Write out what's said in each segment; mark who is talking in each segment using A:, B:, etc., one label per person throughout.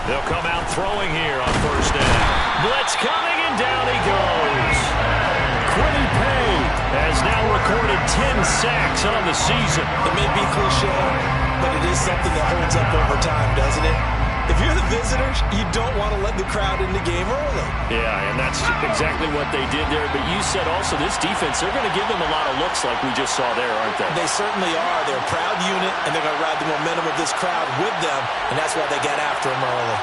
A: They'll come out throwing here on first down. Blitz coming, and down he goes. Quiddy Pay has now recorded 10 sacks on the season.
B: It may be cliche, but it is something that holds up over time, doesn't it? If you're the visitors, you don't want to let the crowd in the game early.
A: Yeah, and that's exactly what they did there. But you said also this defense, they're going to give them a lot of looks like we just saw there, aren't they?
B: They certainly are. They're a proud unit, and they're going to ride the momentum of this crowd with them, and that's why they got after them early.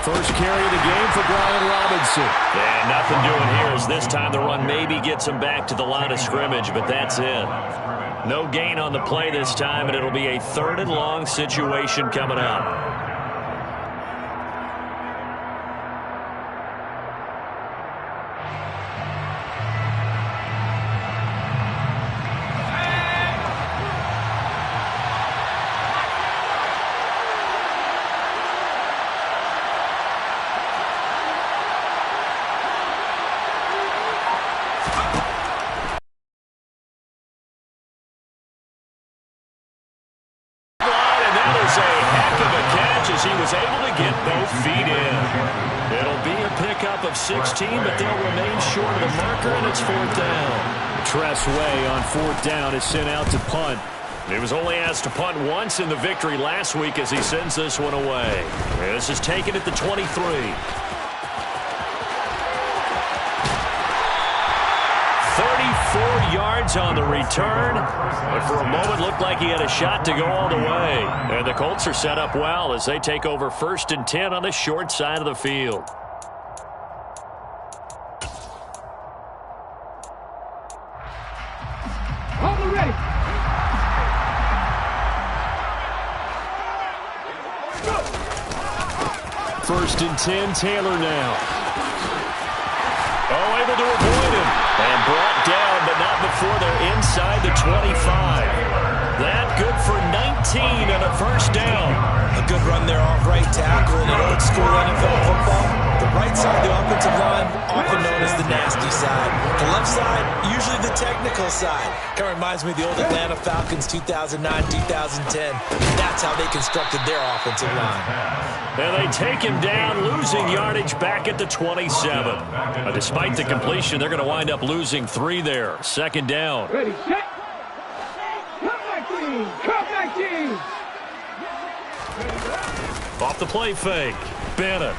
A: First carry of the game for Brian Robinson. And nothing doing here as this time the run maybe gets him back to the line of scrimmage, but that's it. No gain on the play this time, and it'll be a 3rd and long situation coming up. He was able to get both feet in. It'll be a pickup of 16, but they'll remain short of the marker, and it's 4th down. Tress Way on 4th down is sent out to punt. He was only asked to punt once in the victory last week as he sends this one away. This is taken at the 23. 34 yards on the return. And for a moment, looked like he had a shot to go all the way. And the Colts are set up well as they take over 1st and 10 on the short side of the field.
C: Ready.
A: 1st and 10, Taylor now. Oh, able to avoid him. And brought down, but not before they're inside the 25. That good for 19 and a 1st down.
B: A good run there off right tackle in an old school NFL football. The right side of the offensive line, often known as the nasty side. The left side, usually the technical side. Kind of reminds me of the old Atlanta Falcons 2009-2010. That's how they constructed their offensive line.
A: And they take him down, losing yardage back at the 27. Despite the completion, they're going to wind up losing 3 there. 2nd down.
C: Ready, set. Come 19. Come 19.
A: Off the play fake. Bennett.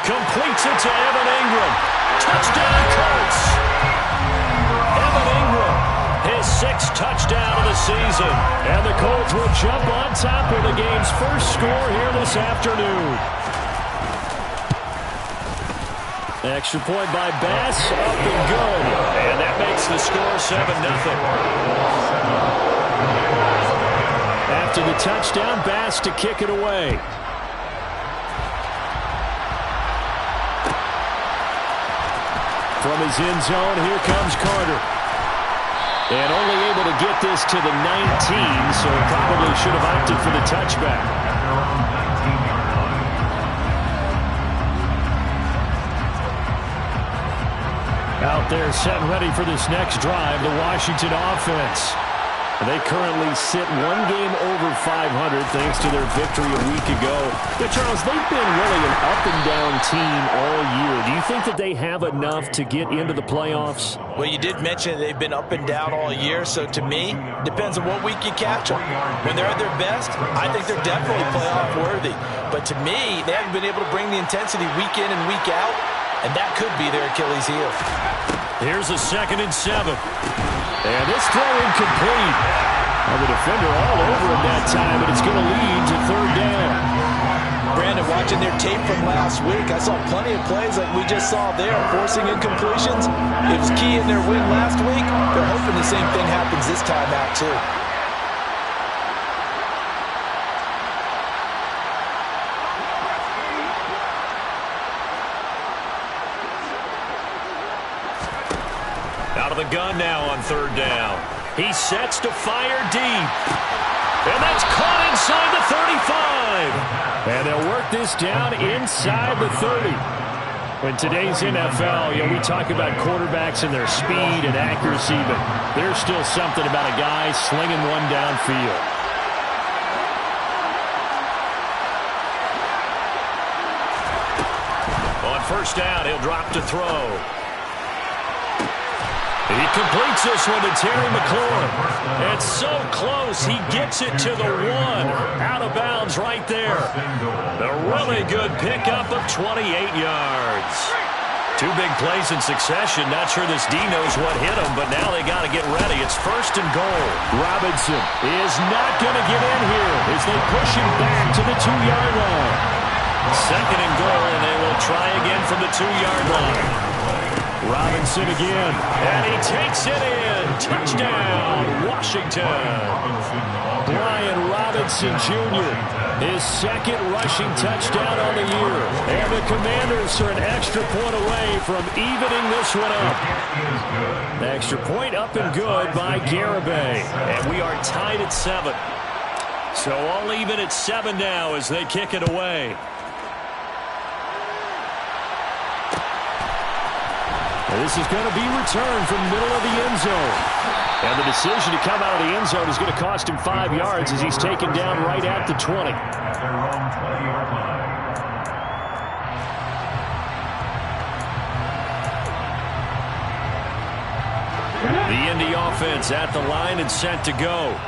A: Completes it to Evan Ingram. Touchdown, Colts. Evan Ingram, his 6th touchdown of the season. And the Colts will jump on top of the game's first score here this afternoon. Extra point by Bass, up and good. And that makes the score 7-0. After the touchdown, Bass to kick it away. From his end zone, here comes Carter. And only able to get this to the 19, so probably should have opted for the touchback. Out there set and ready for this next drive, the Washington offense. They currently sit 1 game over 500 thanks to their victory a week ago. But Charles, they've been really an up-and-down team all year. Do you think that they have enough to get into the playoffs?
B: Well, you did mention they've been up and down all year, so to me, depends on what week you catch them. When they're at their best, I think they're definitely playoff-worthy. But to me, they haven't been able to bring the intensity week in and week out, and that could be their Achilles heel.
A: Here's a 2nd and 7. And this throw incomplete. And the defender all over him that time, and it's going to lead to 3rd down.
B: Brandon, watching their tape from last week, I saw plenty of plays like we just saw there, forcing incompletions. It was key in their win last week. They're hoping the same thing happens this time out, too.
A: Out of the gun now on 3rd down. He sets to fire deep. And that's caught inside the 35. And they'll work this down inside the 30. In today's NFL, we talk about quarterbacks and their speed and accuracy, but there's still something about a guy slinging one downfield. On first down, he'll drop to throw. He completes this one to Terry McLaurin. It's so close, he gets it to the 1. Out of bounds right there. A really good pickup of 28 yards. 2 big plays in succession. Not sure this D knows what hit him, but now they got to get ready. It's first and goal. Robinson is not going to get in here as they push him back to the 2-yard line. Second and goal, and they will try again from the 2-yard line. Robinson again, and he takes it in. Touchdown, Washington. Brian Robinson Jr., his second rushing touchdown on the year. And the Commanders are an extra point away from evening this one up. The extra point up and good by Garibay. And we are tied at 7. So all even at 7 now as they kick it away. This is going to be returned from the middle of the end zone. And the decision to come out of the end zone is going to cost him 5 yards as he's taken down right at the 20. The Indy offense at the line and set to go.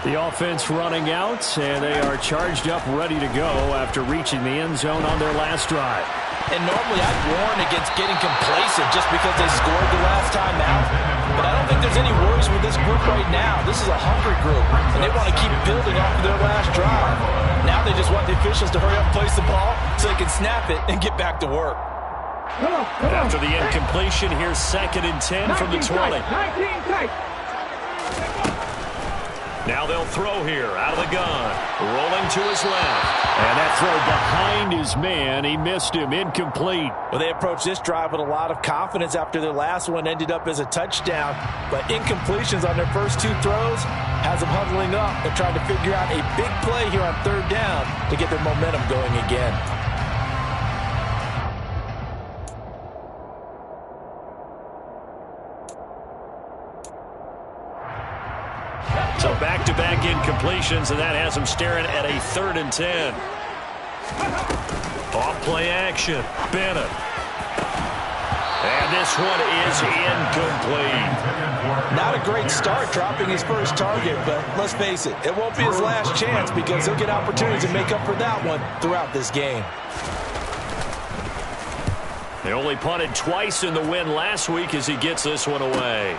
A: The offense running out, and they are charged up, ready to go after reaching the end zone on their last drive.
B: And normally I'd warn against getting complacent just because they scored the last time out. But I don't think there's any worries with this group right now. This is a hungry group, and they want to keep building off of their last drive. Now they just want the officials to hurry up and place the ball so they can snap it and get back to work.
A: After the incompletion, here's 2nd and 10 from the 20.
C: 19 tight.
A: Now they'll throw here out of the gun. Rolling to his left. And that throw behind his man. He missed him. Incomplete.
B: Well, they approached this drive with a lot of confidence after their last one ended up as a touchdown. But incompletions on their first 2 throws has them huddling up and trying to figure out a big play here on 3rd down to get their momentum going again.
A: So back-to-back incompletions, and that has them staring at a 3rd and 10. Off-play action. Bennett. And this one is incomplete.
B: Not a great start dropping his first target, but let's face it, it won't be his last chance because he'll get opportunities to make up for that one throughout this game.
A: They only punted twice in the win last week as he gets this one away.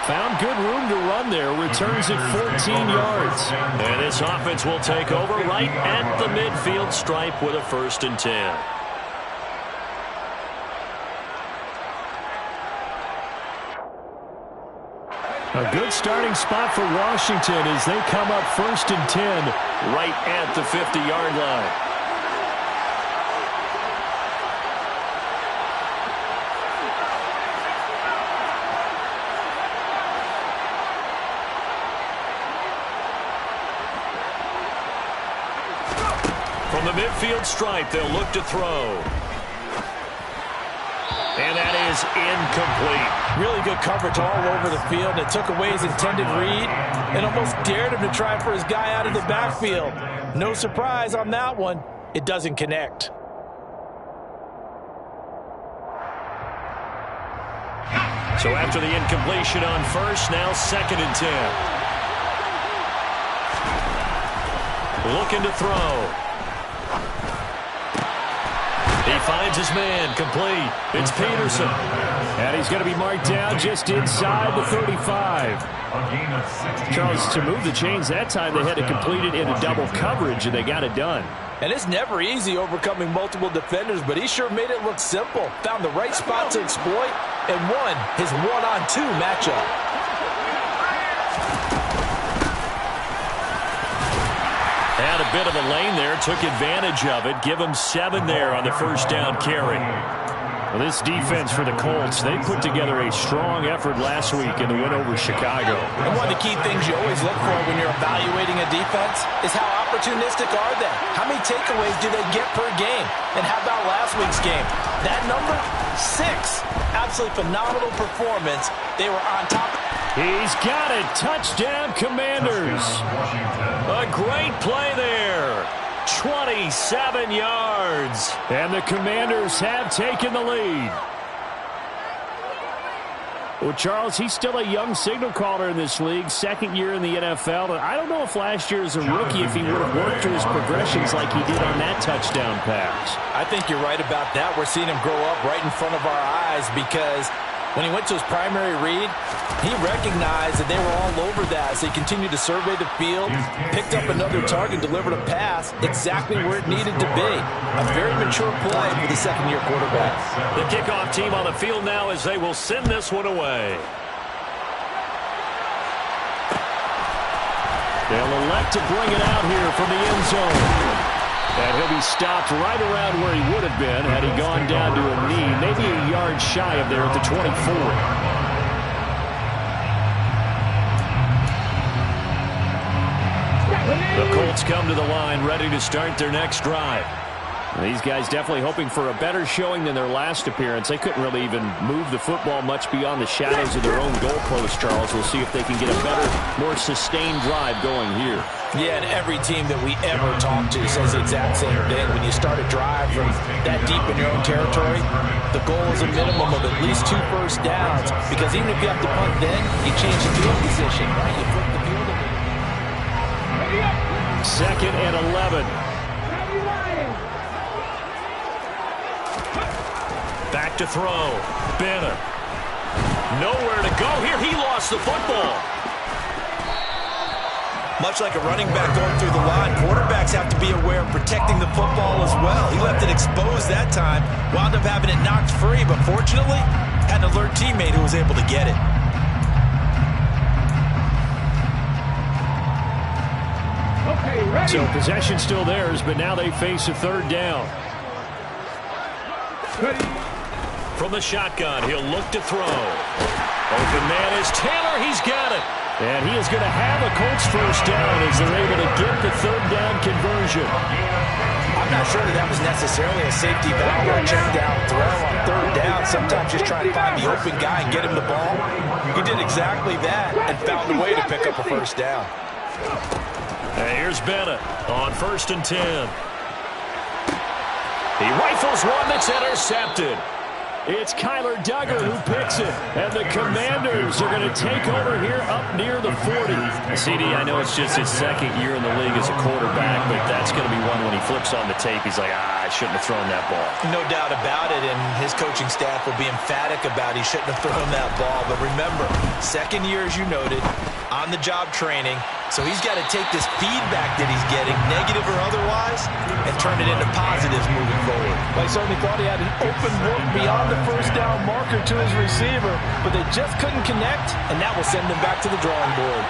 A: Found good room to run there. Returns at 14 yards. And this offense will take over right at the midfield stripe with a 1st and 10. A good starting spot for Washington as they come up 1st and 10 right at the 50-yard line. From the midfield stripe, they'll look to throw. And that is incomplete.
B: Really good coverage all over the field. It took away his intended read and almost dared him to try for his guy out of the backfield. No surprise on that one. It doesn't connect.
A: So after the incompletion on first, now 2nd and 10. Looking to throw. He finds his man, complete. It's Peterson. And he's going to be marked down just inside the 35. Charles, to move the chains that time, they had to complete it into double coverage, and they got it done.
B: And it's never easy overcoming multiple defenders, but he sure made it look simple. Found the right spot to exploit and won his 1-on-2 matchup.
A: Had a bit of a lane there, took advantage of it. Give him 7 there on the first down carry. Well, this defense for the Colts, they put together a strong effort last week in the win over Chicago.
B: And one of the key things you always look for when you're evaluating a defense is how opportunistic are they? How many takeaways do they get per game? And how about last week's game? That number, 6. Absolutely phenomenal performance. They were on top.
A: He's got it. Touchdown, Commanders. A great play there. 27 yards. And the Commanders have taken the lead. Well, Charles, he's still a young signal caller in this league, second year in the NFL. And I don't know if last year as a rookie, if he would have worked through his progressions like he did on that touchdown pass.
B: I think you're right about that. We're seeing him grow up right in front of our eyes because when he went to his primary read, he recognized that they were all over that. So he continued to survey the field, picked up another target, delivered a pass exactly where it needed to be. A very mature play for the second-year quarterback.
A: The kickoff team on the field now as they will send this one away. They'll elect to bring it out here from the end zone. And he'll be stopped right around where he would have been had he gone down to a knee, maybe a yard shy of there at the 24. The Colts come to the line ready to start their next drive. These guys definitely hoping for a better showing than their last appearance. They couldn't really even move the football much beyond the shadows of their own goalpost, Charles. We'll see if they can get a better, more sustained drive going here.
B: Yeah, and every team that we ever talk to says the exact same thing. When you start a drive from that deep in your own territory, the goal is a minimum of at least 2 first downs. Because even if you have to punt then, you change the field position. Right? You flip the field.
A: Second and 11. Back to throw. Bennett. Nowhere to go here. He lost the football.
B: Much like a running back going through the line, quarterbacks have to be aware of protecting the football as well. He left it exposed that time, wound up having it knocked free, but fortunately, had an alert teammate who was able to get it.
A: So possession still theirs, but now they face a third down. From the shotgun, he'll look to throw. Open man is Taylor. He's got it. And he is going to have a Colts first down as they're able to get the third down conversion.
B: I'm not sure that was necessarily a safety valve or a check down throw on third down. Sometimes just try to find the open guy and get him the ball. He did exactly that and found a way to pick up a first down.
A: And here's Bennett on 1st and 10. He rifles one that's intercepted. It's Kyler Duggar who picks it. And the Commanders are going to take over here up near the 40. CD, I know it's just his second year in the league as a quarterback, but that's going to be one when he flips on the tape. He's like, I shouldn't have thrown that ball.
B: No doubt about it, and his coaching staff will be emphatic about he shouldn't have thrown that ball. But remember, second year, as you noted, on-the-job training. So he's got to take this feedback that he's getting, negative or otherwise, and turn it into positives moving forward.
D: Well, he certainly thought he had an open look beyond the first down marker to his receiver, but they just couldn't connect,
B: and that will send him back to the drawing board.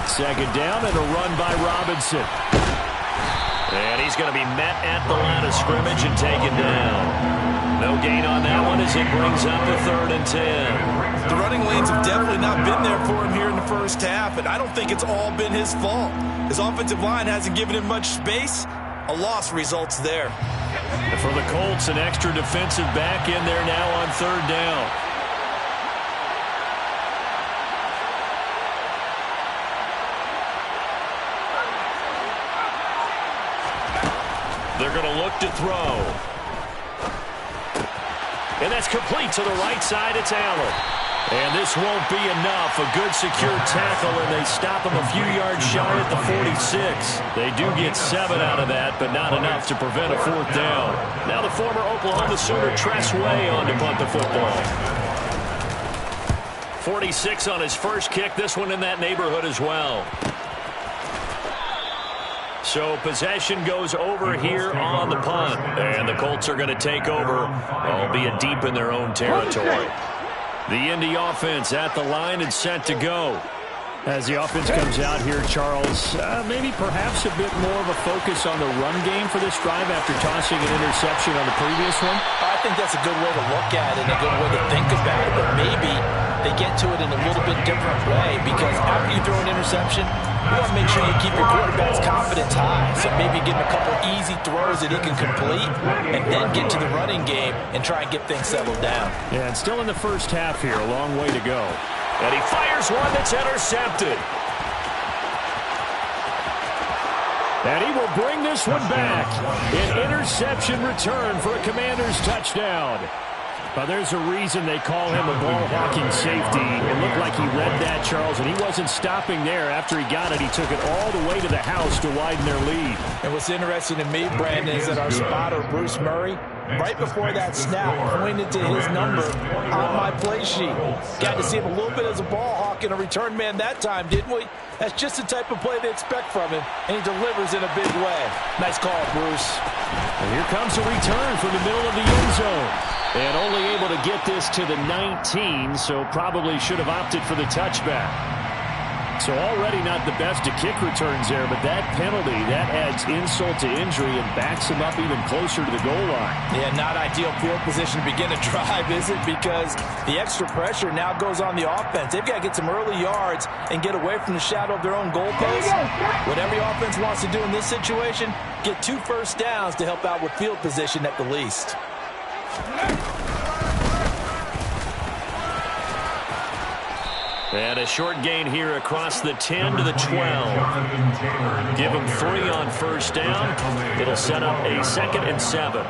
A: Second down and a run by Robinson. And he's going to be met at the line of scrimmage and taken down. No gain on that one as it brings up a 3rd and 10.
B: The running lanes have definitely not been there for him here in the first half, and I don't think it's all been his fault. His offensive line hasn't given him much space. A loss results there.
A: And for the Colts, an extra defensive back in there now on 3rd down. They're going to look to throw. And that's complete to the right side. It's Allen. And this won't be enough. A good secure tackle, and they stop him a few yards shy at the 46. They do get 7 out of that, but not enough to prevent a 4th down. Now the former Oklahoma Sooner Tress Way on to punt the football. 46 on his first kick. This one in that neighborhood as well. So possession goes over here on the punt. And the Colts are going to take over, albeit deep in their own territory. The Indy offense at the line and set to go. As the offense comes out here, Charles, maybe perhaps a bit more of a focus on the run game for this drive after tossing an interception on the previous one?
D: I think that's a good way to look at it and a good way to think about it, but maybe they get to it in a little bit different way because after you throw an interception, you want to make sure you keep your quarterback's confidence high. So maybe give him a couple easy throws that he can complete and then get to the running game and try and get things settled down.
A: Yeah, and still in the first half here, a long way to go. And he fires one that's intercepted. And he will bring this one back. An interception return for a Commanders touchdown. Well, there's a reason they call him a ball-hawking safety. It looked like he read that, Charles, and he wasn't stopping there. After he got it, he took it all the way to the house to widen their lead.
B: And what's interesting to me, Brandon, is that our spotter, Bruce Murray, right before that snap, pointed to his number on my play sheet. Got to see him a little bit as a ball hawk and a return man that time, didn't we? That's just the type of play they expect from him, and he delivers in a big way. Nice call, Bruce.
A: And here comes a return from the middle of the end zone. And only able to get this to the 19, so probably should have opted for the touchback. So already not the best to kick returns there, but that penalty, that adds insult to injury and backs him up even closer to the goal line.
B: Yeah, not ideal field position to begin a drive, is it? Because the extra pressure now goes on the offense. They've got to get some early yards and get away from the shadow of their own goalpost. What every offense wants to do in this situation, get 2 first downs to help out with field position at the least.
A: And a short gain here across the 10 to the 12. Give them 3 on first down. It'll set up a 2nd and 7.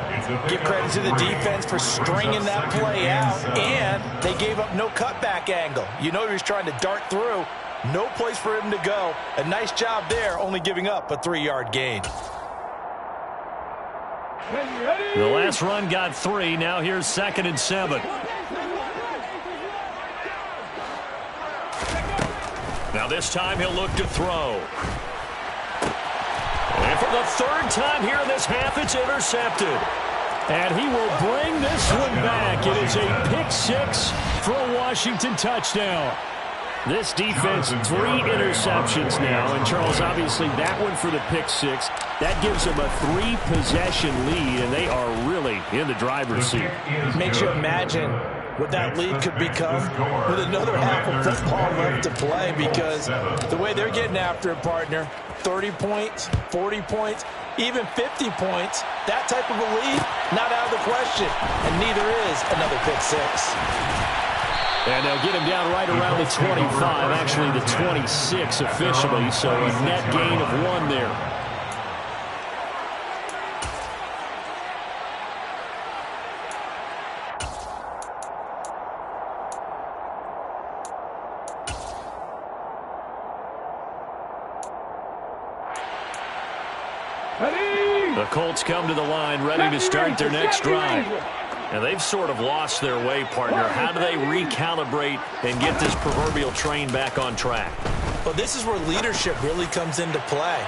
B: Give credit to the defense for stringing that play out, and they gave up no cutback angle. You know he was trying to dart through. No place for him to go. A nice job there, only giving up a 3-yard gain.
A: The last run got 3. Now here's 2nd and 7. Now this time he'll look to throw. And for the 3rd time here in this half, it's intercepted. And he will bring this one back. It is a pick-6 for a Washington touchdown. This defense, 3 interceptions now. And, Charles, obviously that one for the pick-6. That gives them a 3-possession lead, and they are really in the driver's seat.
B: Makes you imagine what that lead could become with another half of football left to play, because the way they're getting after it, partner, 30 points, 40 points, even 50 points, that type of a lead, not out of the question, and neither is another pick-6.
A: And they'll get him down right around the 25, actually the 26 officially, so a net gain of 1 there. The Colts come to the line, ready to start their next drive. And they've sort of lost their way, partner. How do they recalibrate and get this proverbial train back on track?
B: Well, this is where leadership really comes into play.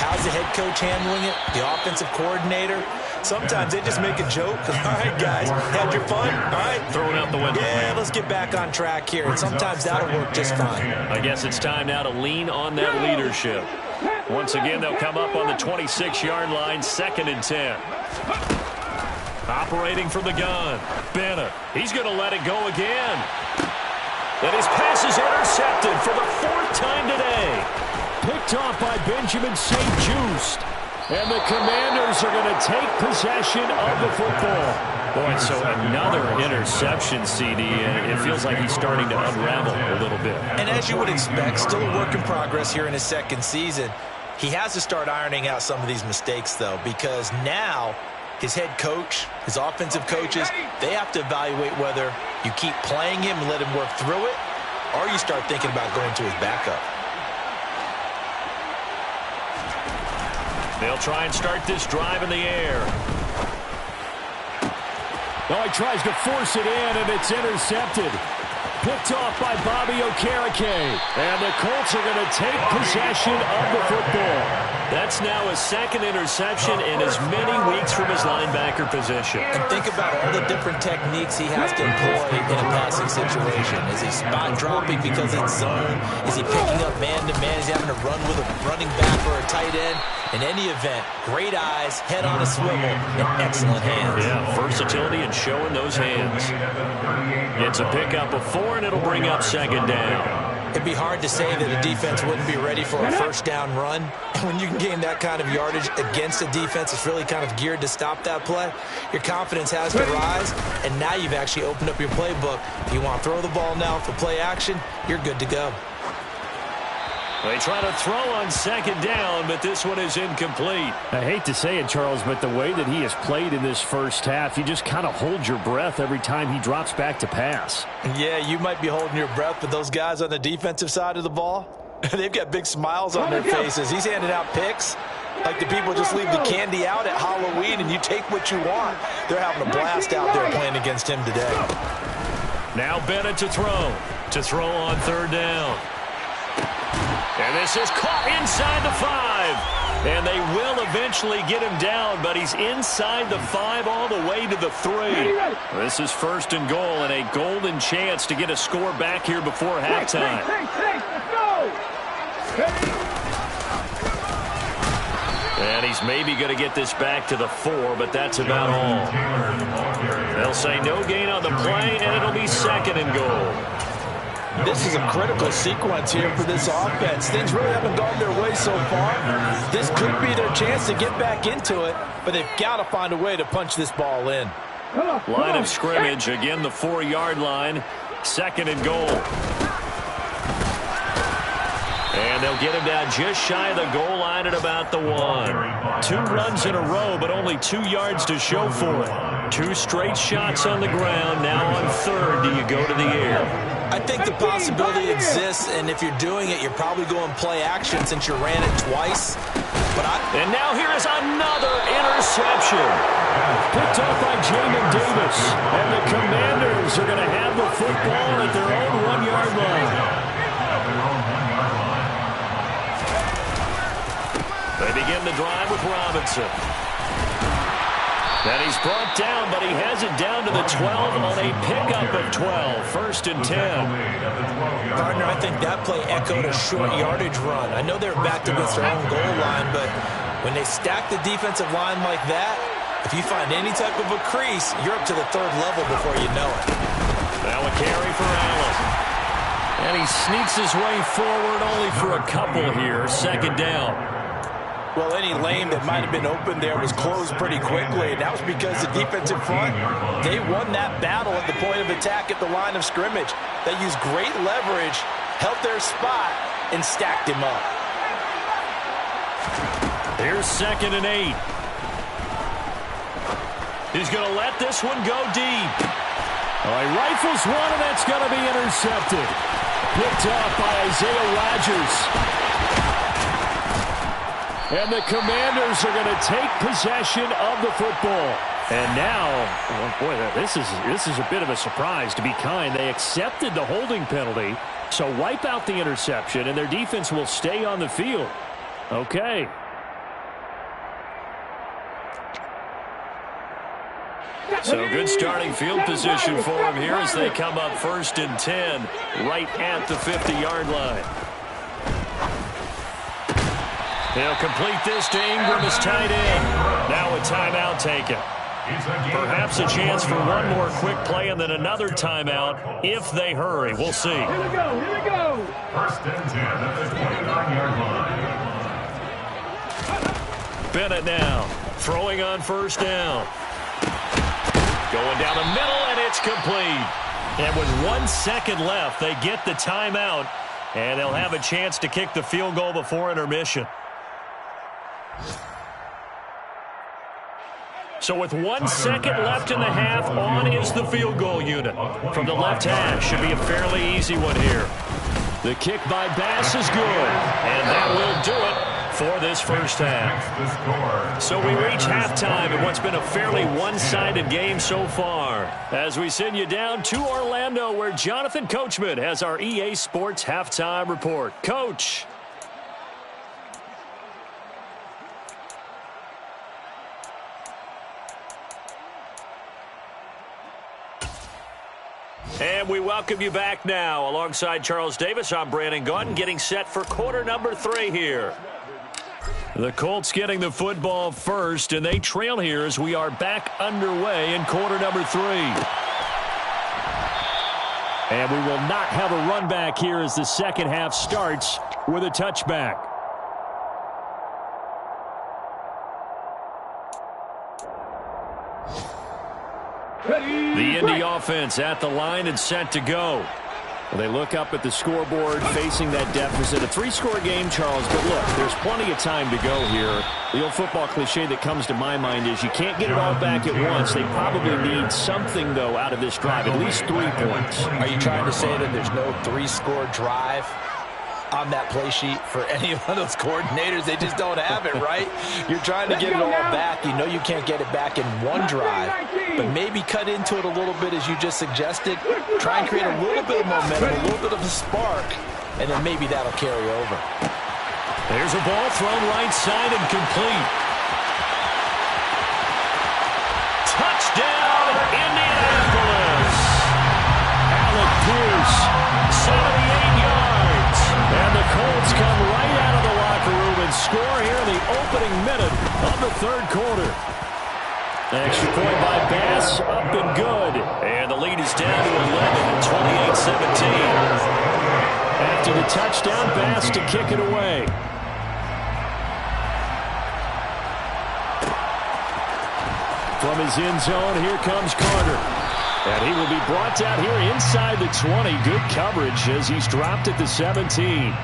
B: How's the head coach handling it? The offensive coordinator? Sometimes they just make a joke. All right, guys, had your fun? All right.
A: Throw it out the window.
B: Yeah, let's get back on track here. And sometimes that'll work just fine.
A: I guess it's time now to lean on that leadership. Once again, they'll come up on the 26-yard line, 2nd and 10. Operating from the gun, Bennett. He's going to let it go again. And his pass is intercepted for the 4th time today. Picked off by Benjamin St. Just. And the Commanders are going to take possession of the football. Boy, so another interception, CD. It feels like he's starting to unravel a little bit.
B: And as you would expect, still a work in progress here in his 2nd season. He has to start ironing out some of these mistakes, though, because now his head coach, his offensive coaches, they have to evaluate whether you keep playing him and let him work through it, or you start thinking about going to his backup.
A: They'll try and start this drive in the air. Oh, he tries to force it in, and it's intercepted. Picked off by Bobby Okereke. And the Colts are going to take possession of the football. That's now his second interception in as many weeks from his linebacker position.
B: And think about all the different techniques he has to employ in a passing situation. Is he spot dropping because it's zone? Is he picking up man-to-man? Is he having to run with a running back or a tight end? In any event, great eyes, head on a swivel, and excellent hands.
A: Yeah, versatility and showing those hands. It's a pickup of 4, and it'll bring up second down.
B: It'd be hard to say that a defense wouldn't be ready for a first down run. When you can gain that kind of yardage against a defense that's really kind of geared to stop that play, your confidence has to rise, and now you've actually opened up your playbook. If you want to throw the ball now for play action, you're good to go.
A: They try to throw on second down, but this one is incomplete.
E: I hate to say it, Charles, but the way that he has played in this first half, you just kind of hold your breath every time he drops back to pass.
B: Yeah, you might be holding your breath, but those guys on the defensive side of the ball, they've got big smiles on their faces. He's handing out picks like the people just leave the candy out at Halloween and you take what you want. They're having a blast out there playing against him today.
A: Now Bennett to throw on third down. And this is caught inside the 5. And they will eventually get him down, but he's inside the 5 all the way to the 3. This is first and goal and a golden chance to get a score back here before halftime. And he's maybe going to get this back to the 4, but that's about all. They'll say no gain on the play, and it'll be second and goal.
B: This is a critical sequence here for this offense. Things really haven't gone their way so far. This could be their chance to get back into it, but they've got to find a way to punch this ball in.
A: Line of scrimmage, again the 4-yard line, second and goal. And they'll get him down just shy of the goal line at about the 1. 2 runs in a row, but only 2 yards to show for it. 2 straight shots on the ground. Now on third, do you go to the air?
B: I think the possibility exists, and if you're doing it, you're probably going play action since you ran it twice.
A: And now here is another interception. Picked off by Jamin Davis. And the Commanders are going to have the football at their own 1-yard line. They begin the drive with Robinson. And he's brought down, but he has it down to the 12 on a pickup of 12. First and 10.
B: Gardner, I think that play echoed a short yardage run. I know they're backed against their own goal line, but when they stack the defensive line like that, if you find any type of a crease, you're up to the 3rd level before you know it.
A: Now a carry for Allen. And he sneaks his way forward only for a couple here. Second down.
B: Well, any lane that might have been open there was closed pretty quickly, and that was because the defensive front, they won that battle at the point of attack at the line of scrimmage. They used great leverage, held their spot, and stacked him up.
A: Here's second and 8. He's going to let this one go deep. Oh, he rifles one, and that's going to be intercepted. Picked off by Isaiah Rodgers. And the Commanders are going to take possession of the football. And now, oh boy, this is a bit of a surprise, to be kind. They accepted the holding penalty, so wipe out the interception, and their defense will stay on the field. Okay. So good starting field position for them here as they come up first and 10 right at the 50-yard line. They'll complete this to Ingram as tight end. Now a timeout taken. Perhaps a chance for one more quick play and then another timeout if they hurry. We'll see.
C: Here we go.
F: First and 10 at the 29-yard line.
A: Bennett now throwing on first down. Going down the middle, and it's complete. And with 1 second left, they get the timeout, and they'll have a chance to kick the field goal before intermission. So with 1 second left in the half, on is the field goal unit. From the left hash, should be a fairly easy one here. The kick by Bass is good, and that will do it for this first half. So we reach halftime in what's been a fairly one-sided game so far, as we send you down to Orlando, where Jonathan Coachman has our EA Sports halftime report. Coach. And we welcome you back now. Alongside Charles Davis, I'm Brandon Gaudin, getting set for quarter number 3 here. The Colts getting the football first, and they trail here as we are back underway in quarter number 3. And we will not have a run back here as the second half starts with a touchback. The Indy offense at the line and set to go. Well, they look up at the scoreboard facing that deficit. A 3-score game, Charles, but look, there's plenty of time to go here. The old football cliche that comes to my mind is you can't get it all back at once. They probably need something, though, out of this drive, at least 3 points.
D: Are you trying to say that there's no 3-score drive on that play sheet for any one of those coordinators? They just don't have it, right? You're trying to get it all back. You know you can't get it back in one drive, but maybe cut into it a little bit as you just suggested. Try and create a little bit of momentum, a little bit of a spark, and then maybe that'll carry over.
A: There's a ball thrown right side and complete. Touchdown, Indianapolis. Alec Pierce, 78 yards. And the Colts come right out of the locker room and score here in the opening minute of the third quarter. Extra point by Bass, up and good. And the lead is down to 11 at 28-17. After the touchdown, Bass to kick it away. From his end zone, here comes Carter. And he will be brought down here inside the 20. Good coverage as he's dropped at the 17.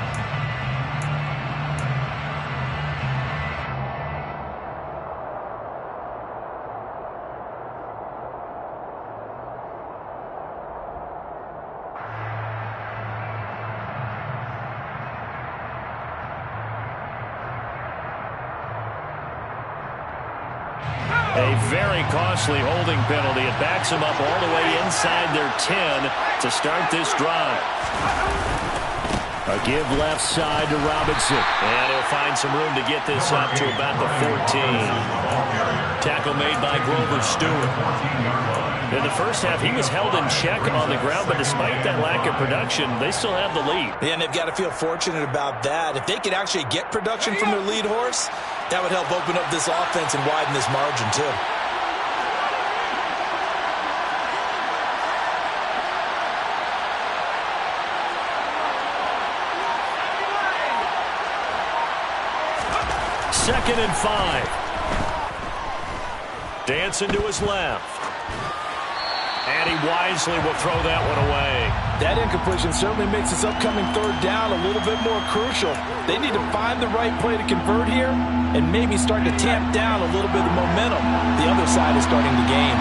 A: A very costly holding penalty. It backs him up all the way inside their 10 to start this drive. A give left side to Robinson. And he'll find some room to get this up to about the 14. Tackle made by Grover Stewart. In the first half, he was held in check on the ground, but despite that lack of production, they still have the lead.
B: Yeah, and they've got to feel fortunate about that. If they could actually get production from their lead horse, that would help open up this offense and widen this margin, too.
A: Second and 5. Dancing to his left. And he wisely will throw that one away.
D: That incompletion certainly makes this upcoming third down a little bit more crucial. They need to find the right play to convert here and maybe start to tamp down a little bit of momentum the other side is starting to gain.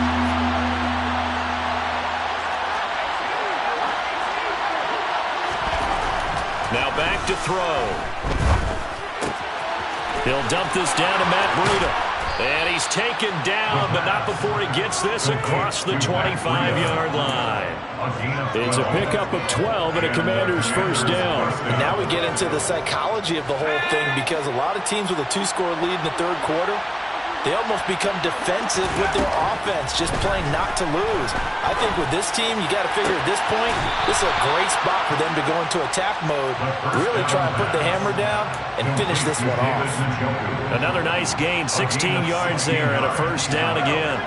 A: Now back to throw. He'll dump this down to Matt Breida. And he's taken down, but not before he gets this across the 25-yard line. It's a pickup of 12 and a Commander's first down.
D: And now we get into the psychology of the whole thing, because a lot of teams with a 2-score lead in the third quarter, they almost become defensive with their offense, just playing not to lose. I think with this team, you got to figure at this point, this is a great spot for them to go into attack mode, really try and put the hammer down and finish this one off.
A: Another nice gain, 16 yards there and a first down again.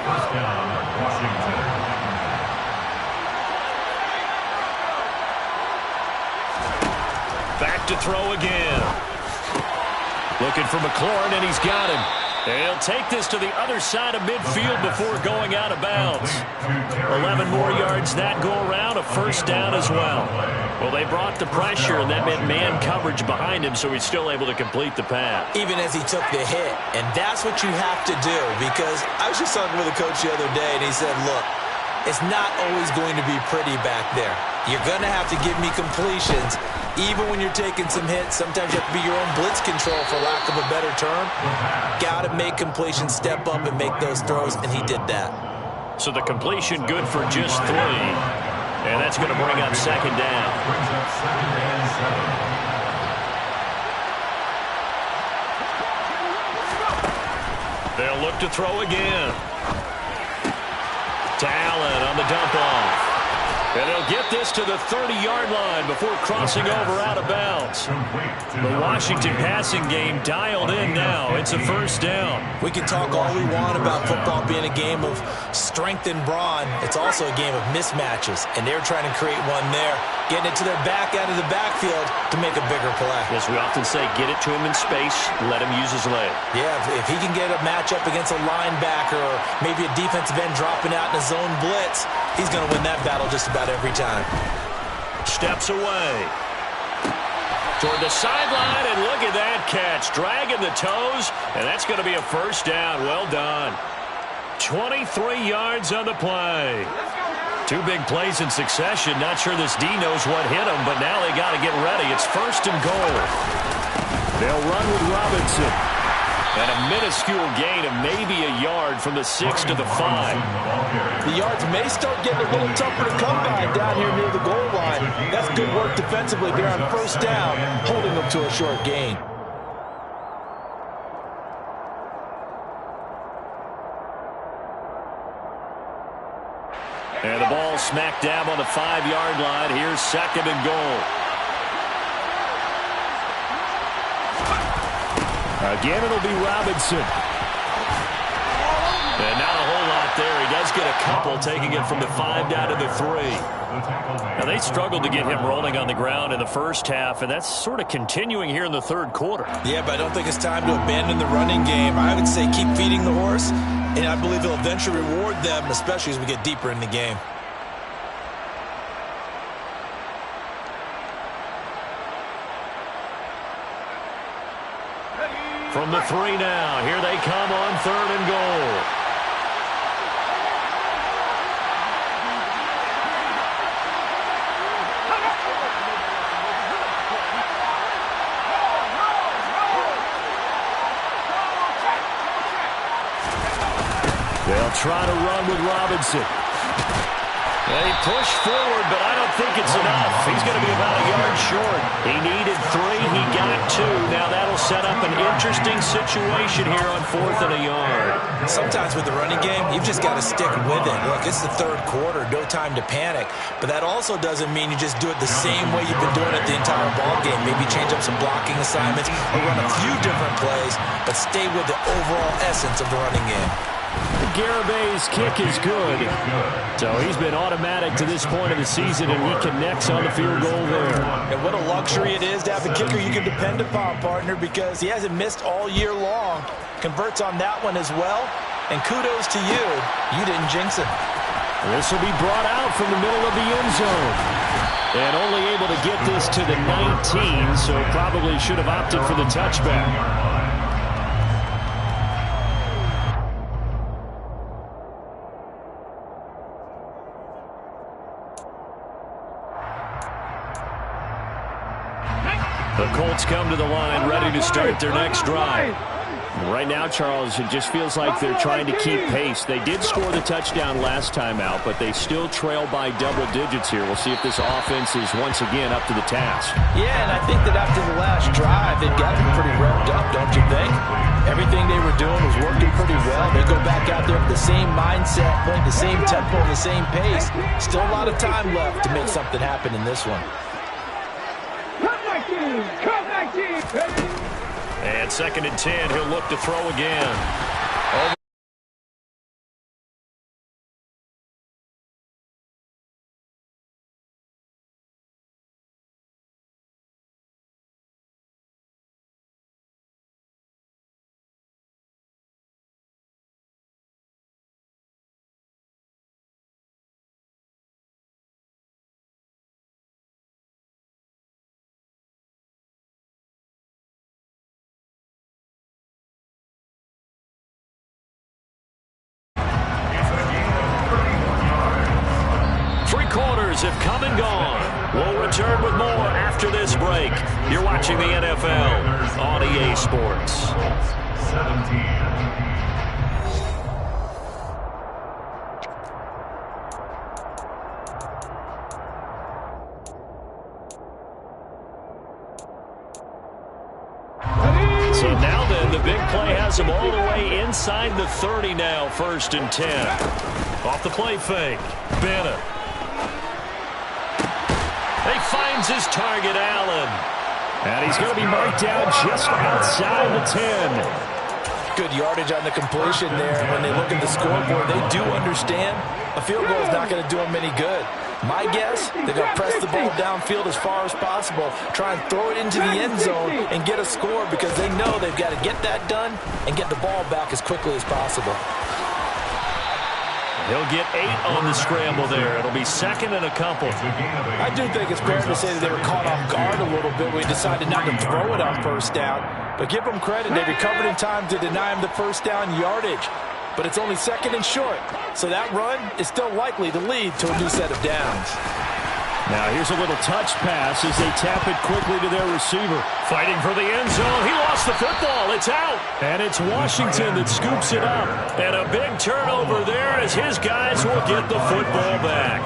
A: Back to throw again. Looking for McLaurin, and he's got him. He'll take this to the other side of midfield before going out of bounds. 11 more yards that go around, a first down as well. Well, they brought the pressure, and that meant man coverage behind him, so he's still able to complete the pass.
B: Even as he took the hit, and that's what you have to do, because I was just talking with a coach the other day, and he said, look, it's not always going to be pretty back there. You're going to have to give me completions. Even when you're taking some hits, sometimes you have to be your own blitz control, for lack of a better term. Got to make completions, step up and make those throws, and he did that.
A: So the completion good for just 3. And that's going to bring up second down. They'll look to throw again. To Allen on the dump off. And he'll get this to the 30-yard line before crossing over out of bounds. The Washington passing game dialed in now. It's a first down.
B: We can talk all we want about football being a game of strength and brawn. It's also a game of mismatches, and they're trying to create one there, getting it to their back out of the backfield to make a bigger play.
A: As we often say, get it to him in space, let him use his leg.
B: Yeah, if he can get a matchup against a linebacker or maybe a defensive end dropping out in a zone blitz, he's going to win that battle just about every time.
A: Steps away toward the sideline, and look at that catch. Dragging the toes, and that's going to be a first down. Well done. 23 yards on the play. Two big plays in succession. Not sure this D knows what hit him, but now they got to get ready. It's first and goal. They'll run with Robinson. And a minuscule gain of maybe a yard from the 6 to the 5.
D: The yards may start getting a little tougher to come by down here near the goal line. That's good work defensively there on first down, holding them to a short gain.
A: And the ball smack dab on the 5-yard line. Here's second and goal. Again, it'll be Robinson. And not a whole lot there. He does get a couple, taking it from the 5 down to the 3. Now, they struggled to get him rolling on the ground in the first half, and that's sort of continuing here in the third quarter.
B: Yeah, but I don't think it's time to abandon the running game. I would say keep feeding the horse, and I believe he'll eventually reward them, especially as we get deeper in the game.
A: From the 3 now, here they come on third and goal. They'll try to run with Robinson. They push forward, but I don't think it's enough. He's going to be about a yard short. He needed 3. He got 2. Now that'll set up an interesting situation here on 4th and a yard.
B: Sometimes with the running game, you've just got to stick with it. Look, it's the third quarter, no time to panic. But that also doesn't mean you just do it the same way you've been doing it the entire ball game. Maybe change up some blocking assignments or run a few different plays, but stay with the overall essence of the running game.
A: Garabay's kick is good. So he's been automatic to this point of the season, and he connects on the field goal there.
B: And what a luxury it is to have a kicker you can depend upon, partner, because he hasn't missed all year long. Converts on that one as well. And kudos to you. You didn't jinx him.
A: This will be brought out from the middle of the end zone. And only able to get this to the 19, so probably should have opted for the touchback. The Colts come to the line, ready to start their next drive. Right now, Charles, it just feels like they're trying to keep pace. They did score the touchdown last time out, but they still trail by double digits here. We'll see if this offense is once again up to the task.
D: Yeah, and I think that after the last drive, they've got to be pretty revved up, don't you think? Everything they were doing was working pretty well. They go back out there with the same mindset, playing the same tempo, the same pace. Still a lot of time left to make something happen in this one.
A: And 2nd and 10, he'll look to throw again. Have come and gone. We'll return with more after this break. You're watching the NFL on EA Sports.
F: 17.
A: So now then, the big play has him all the way inside the 30 now, 1st and 10. Off the play fake, Bennett. finds his target, Allen.
E: And he's going to be marked down just outside the 10.
D: Good yardage on the completion there. When they look at the scoreboard, they do understand a field goal is not going to do them any good. My guess, they're going to press the ball downfield as far as possible, try and throw it into the end zone and get a score because they know they've got to get that done and get the ball back as quickly as possible.
A: He'll get 8 on the scramble there. It'll be second and a couple.
D: I do think it's fair to say that they were caught off guard a little bit when we decided not to throw it on first down. But give them credit. They recovered in time to deny him the first down yardage. But it's only second and short. So that run is still likely to lead to a new set of downs.
E: Now here's a little touch pass as they tap it quickly to their receiver.
A: Fighting for the end zone. He lost the football. It's out. And it's Washington that scoops it up. And a big turnover there as his guys will get the football back.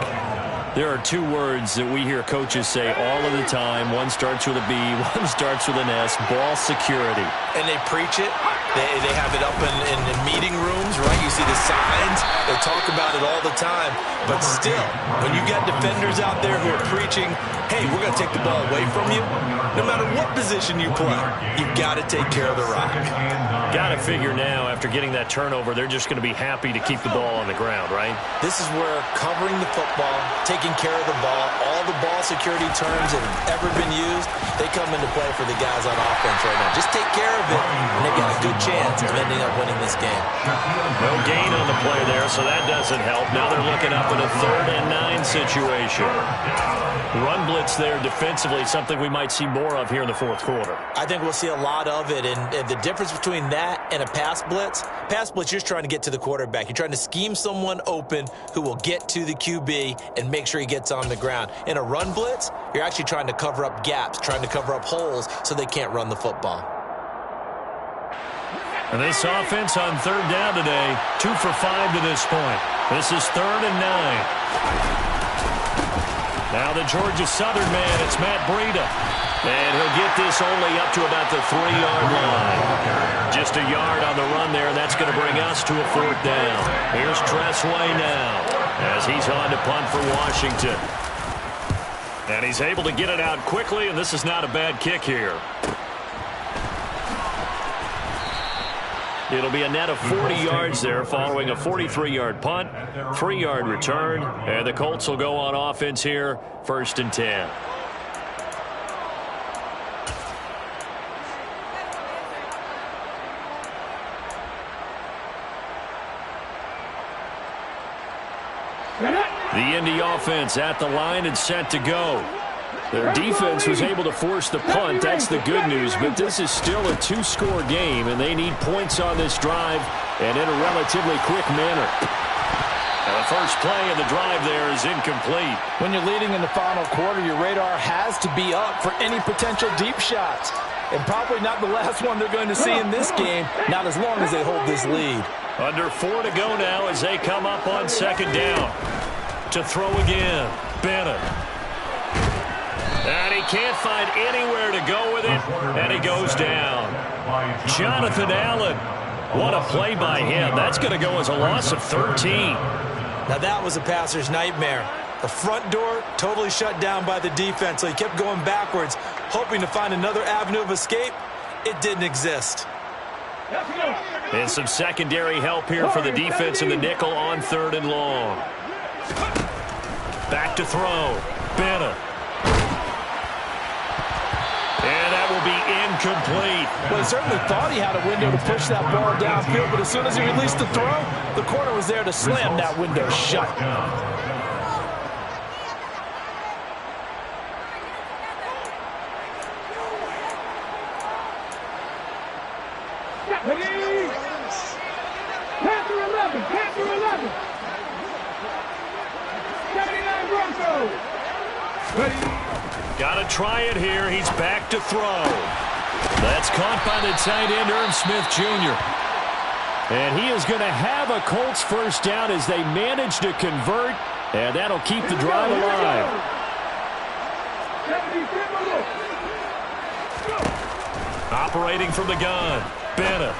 A: There are 2 words that we hear coaches say all of the time. One starts with a B, one starts with an S. Ball security.
B: And they preach it. They have it up in meeting rooms, right? You see the signs. They talk about it all the time. But still, when you got defenders out there who are preaching, hey, we're going to take the ball away from you, no matter what position you play, you've got to take care of the rock.
A: Got to figure now, after getting that turnover, they're just going to be happy to keep the ball on the ground, right?
B: This is where covering the football, taking care of the ball, all the ball security terms that have ever been used, they come into play for the guys on offense right now. Just take care of it, and they've got a good chance of ending up winning this game.
A: No gain on the play there, so that doesn't help. Now they're looking up in a 3rd and 9 situation. Run blitz there defensively, something we might see more of here in the 4th quarter.
B: I think we'll see a lot of it, and the difference between that and a pass blitz, you're just trying to get to the quarterback. You're trying to scheme someone open who will get to the QB and make sure he gets on the ground. In a run blitz, you're actually trying to cover up gaps, trying to cover up holes so they can't run the football.
A: And this offense on 3rd down today, 2 for 5 to this point. This is 3rd and 9. Now the Georgia Southern man, it's Matt Breida. And he'll get this only up to about the 3-yard line. Just a yard on the run there, and that's going to bring us to a 4th down. Here's Tressway now as he's on to punt for Washington. And he's able to get it out quickly, and this is not a bad kick here. It'll be a net of 40 yards there following a 43-yard punt, 3-yard return, and the Colts will go on offense here, 1st and 10. The Indy offense at the line and set to go. Their defense was able to force the punt. That's the good news, but this is still a 2-score game, and they need points on this drive and in a relatively quick manner. And the first play of the drive there is incomplete.
D: When you're leading in the final quarter, your radar has to be up for any potential deep shots. And probably not the last one they're going to see in this game, not as long as they hold this lead.
A: Under 4 to go now as they come up on 2nd down. To throw again, Bennett. And he can't find anywhere to go with it, and he goes down. Jonathan Allen, what a play by him. That's going to go as a loss of 13.
B: Now that was a passer's nightmare. The front door totally shut down by the defense, so he kept going backwards, hoping to find another avenue of escape. It didn't exist.
A: And some secondary help here for the defense in the nickel on 3rd and long. Back to throw. Bennett. And that will be incomplete.
D: Well, he certainly thought he had a window to push that ball downfield, but as soon as he released the throw, the corner was there to slam that window shut.
C: Panther 11, Panther 11. 79 Broncos.
A: Got to try it here. He's back to throw. That's caught by the tight end, Irv Smith Jr. And he is going to have a Colts first down as they manage to convert, and that'll keep the drive alive. Operating from the gun, Bennett.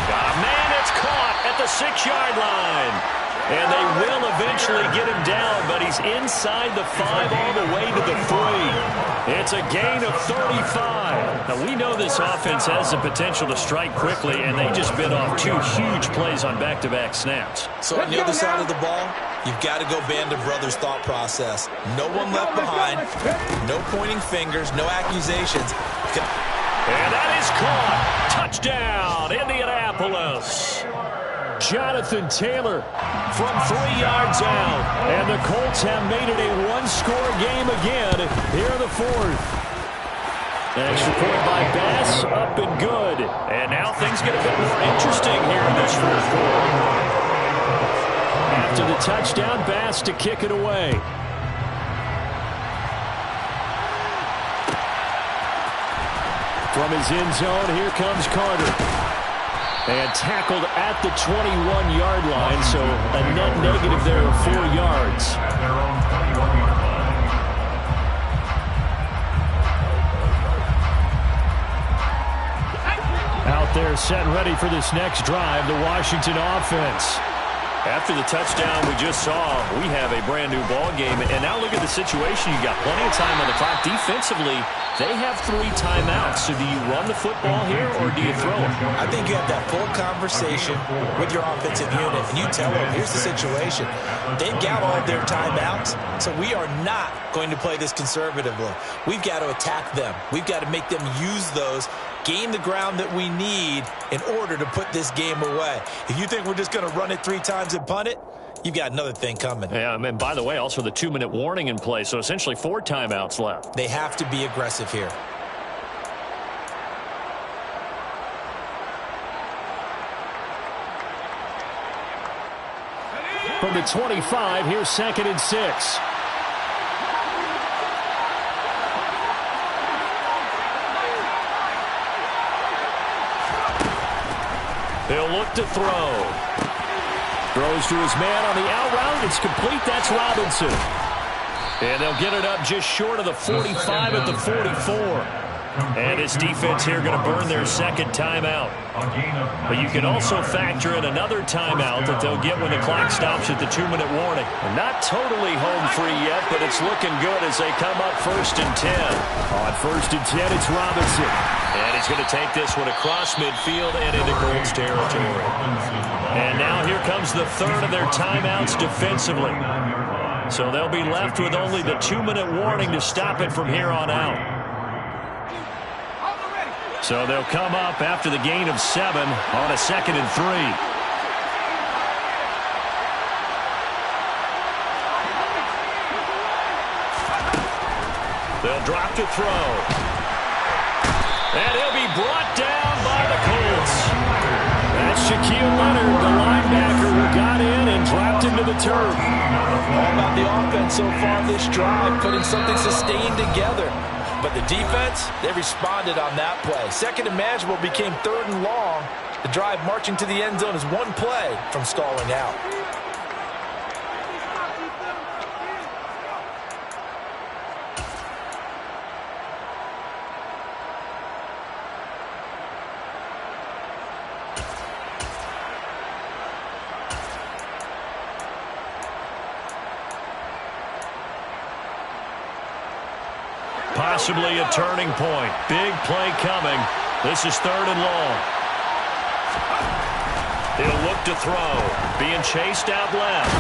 A: Got a man that's caught at the 6-yard line. And they will eventually get him down, but he's inside the 5 all the way to the 3. It's a gain of 35. Now, we know this offense has the potential to strike quickly, and they just bit off 2 huge plays on back-to-back snaps.
B: So on the other side of the ball, you've got to go Band of Brothers thought process. No one left behind, no pointing fingers, no accusations.
A: And that is caught. Touchdown, Indianapolis. Jonathan Taylor from 3 yards out. And the Colts have made it a one-score game again here in the 4th. Extra point by Bass, up and good. And now things get a bit more interesting here in this 4th quarter. After the touchdown, Bass to kick it away. From his end zone, here comes Carter. And tackled at the 21-yard line, so a net negative there of 4 yards. Out there set and ready for this next drive, the Washington offense. After the touchdown we just saw, we have a brand-new ball game. And now look at the situation. You got plenty of time on the clock. Defensively, they have 3 timeouts. So do you run the football here or do you throw it?
B: I think you have that full conversation with your offensive unit, and you tell them, here's the situation. They've got all of their timeouts, so we are not going to play this conservatively. We've got to attack them. We've got to make them use those, gain the ground that we need in order to put this game away. If you think we're just going to run it 3 times and punt it, you've got another thing coming.
A: Yeah, and by the way, also the 2-minute warning in play, so essentially 4 timeouts left.
B: They have to be aggressive here.
A: From the 25, here's 2nd and 6. He'll look to throw. Throws to his man on the out route. It's complete. That's Robinson. And they'll get it up just short of the 45 at the 44. And his defense here going to burn their 2nd timeout. But you can also factor in another timeout that they'll get when the clock stops at the 2-minute warning. And not totally home free yet, but it's looking good as they come up 1st and 10. On 1st and 10, it's Robinson. And he's going to take this one across midfield and into Colts territory. And now here comes the 3rd of their timeouts defensively. So they'll be left with only the 2-minute warning to stop it from here on out. So they'll come up after the gain of 7 on a 2nd and 3. They'll drop to throw. And he'll be brought down by the Colts. That's Shaquille Leonard, the linebacker, who got in and dropped him to the turf.
D: All about the offense so far this drive, putting something sustained together. But the defense, they responded on that play. 2nd and manageable became 3rd and long. The drive marching to the end zone is 1 play from stalling out.
A: Possibly a turning point. Big play coming. This is 3rd and long. He'll look to throw. Being chased out left.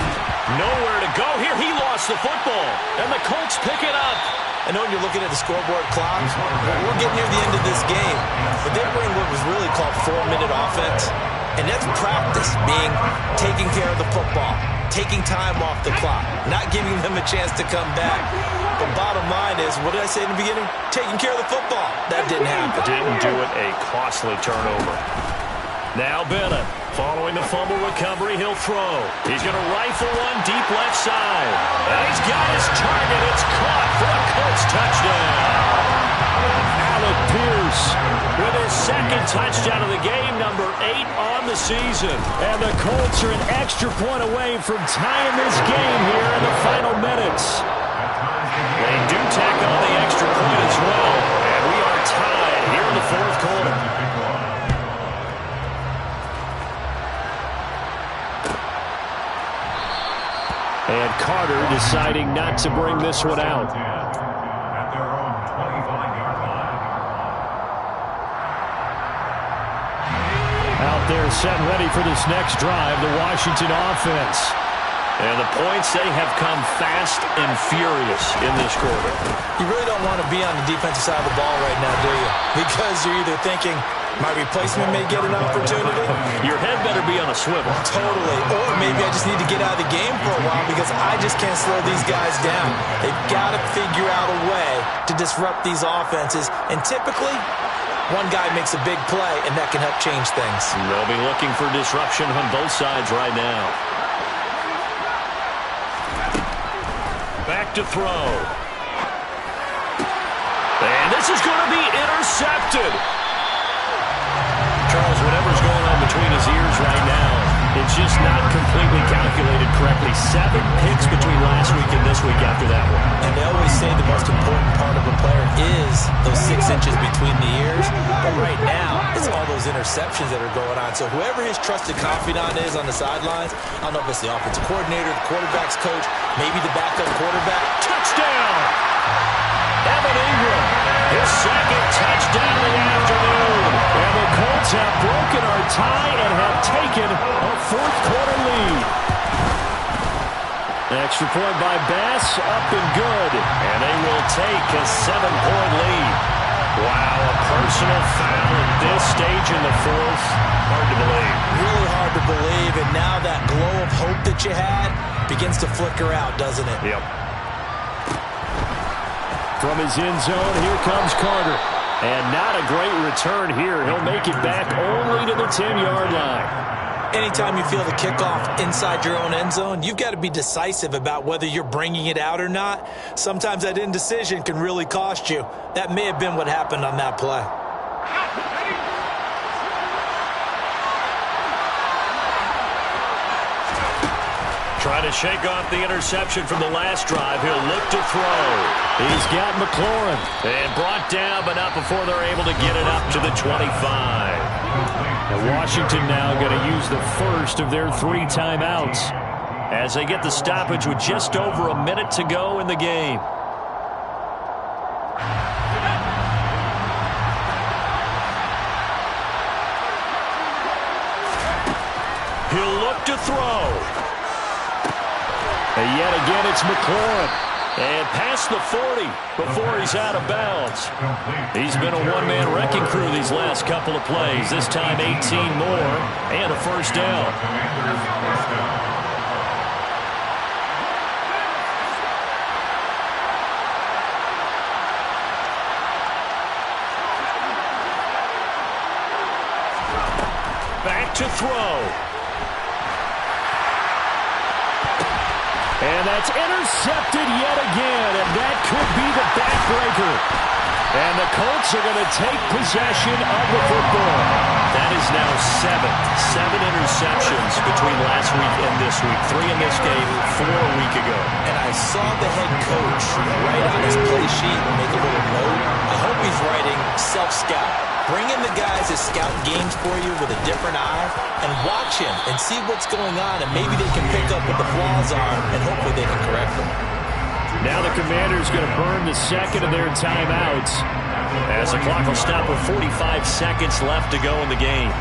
A: Nowhere to go here. He lost the football. And the Colts pick it up.
B: I know when you're looking at the scoreboard clock, we're getting near the end of this game. But they bring what was really called 4-minute offense. And that's practice, being taking care of the football, taking time off the clock, not giving them a chance to come back. But bottom line is, what did I say in the beginning? Taking care of the football. That didn't happen.
A: Didn't do it. A costly turnover. Now Bennett, following the fumble recovery, he'll throw. He's going to rifle one deep left side. And he's got his target. It's caught for a Colts touchdown. Alec Pierce with his 2nd touchdown of the game, number 8 on the season. And the Colts are an extra point away from tying this game here in the final minutes. They do tack on the extra point as well. And we are tied here in the 4th quarter.
E: Carter deciding not to bring this one out.
F: At their own 25-yard line.
E: Out there set ready for this next drive, the Washington offense.
A: And the points, they have come fast and furious in this quarter.
B: You really don't want to be on the defensive side of the ball right now, do you? Because you're either thinking, my replacement may get an opportunity.
A: Your head better be on a swivel.
B: Totally. Or maybe I just need to get out of the game for a while because I just can't slow these guys down. They've got to figure out a way to disrupt these offenses. And typically, one guy makes a big play, and that can help change things.
A: They'll be looking for disruption on both sides right now. Back to throw. And this is going to be intercepted. Charles, whatever's going on between his ears right now, it's just not completely calculated correctly. 7 picks between last week and this week after that one.
B: And they always say the most important part of a player is those 6 inches between the ears. But right now, it's all those interceptions that are going on. So whoever his trusted confidant is on the sidelines, I don't know if it's the offensive coordinator, the quarterback's coach, maybe the backup quarterback.
A: Touchdown! Evan Ingram, his second touchdown of the afternoon.
E: And the Colts have broken our tie and have taken a fourth-quarter lead. Extra point by Bass, up and good.
A: And they will take a 7-point lead. Wow, a personal foul at this stage in the fourth. Hard to believe.
B: Really hard to believe, and now that glow of hope that you had begins to flicker out, doesn't it?
A: Yep.
E: From his end zone, here comes Carter. And not a great return here. He'll make it back only to the 10-yard line.
B: Anytime you feel the kickoff inside your own end zone, you've got to be decisive about whether you're bringing it out or not. Sometimes that indecision can really cost you. That may have been what happened on that play.
A: Trying to shake off the interception from the last drive. He'll look to throw.
E: He's got McLaurin.
A: And brought down, but not before they're able to get it up to the 25.
E: And Washington now going to use the first of their 3 timeouts
A: as they get the stoppage with just over a minute to go in the game. He'll look to throw.
E: And yet again, it's McLaurin.
A: And past the 40 before he's out of bounds. He's been a one-man wrecking crew these last couple of plays. This time 18 more and a first down. Back to throw.
E: And that's intercepted yet again, and that could be the backbreaker. And the Colts are going to take possession of the football.
A: That is now 7 interceptions between last week and this week. 3 in this game, 4 a week ago.
B: And I saw the head coach write on his play sheet and make a little note. I hope he's writing self-scout. Bring in the guys that scout games for you with a different eye and watch him and see what's going on, and maybe they can pick up what the flaws are and hopefully they can correct them.
E: Now the Commanders going to burn the second of their timeouts
A: as the clock will stop with 45 seconds left to go in the game.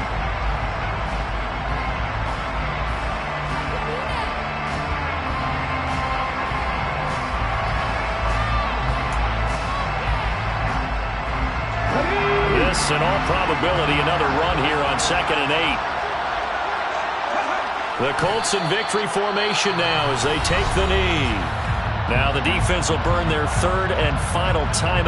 A: In all probability, another run here on 2nd and 8. The Colts in victory formation now as they take the knee. Now the defense will burn their 3rd and final timeout.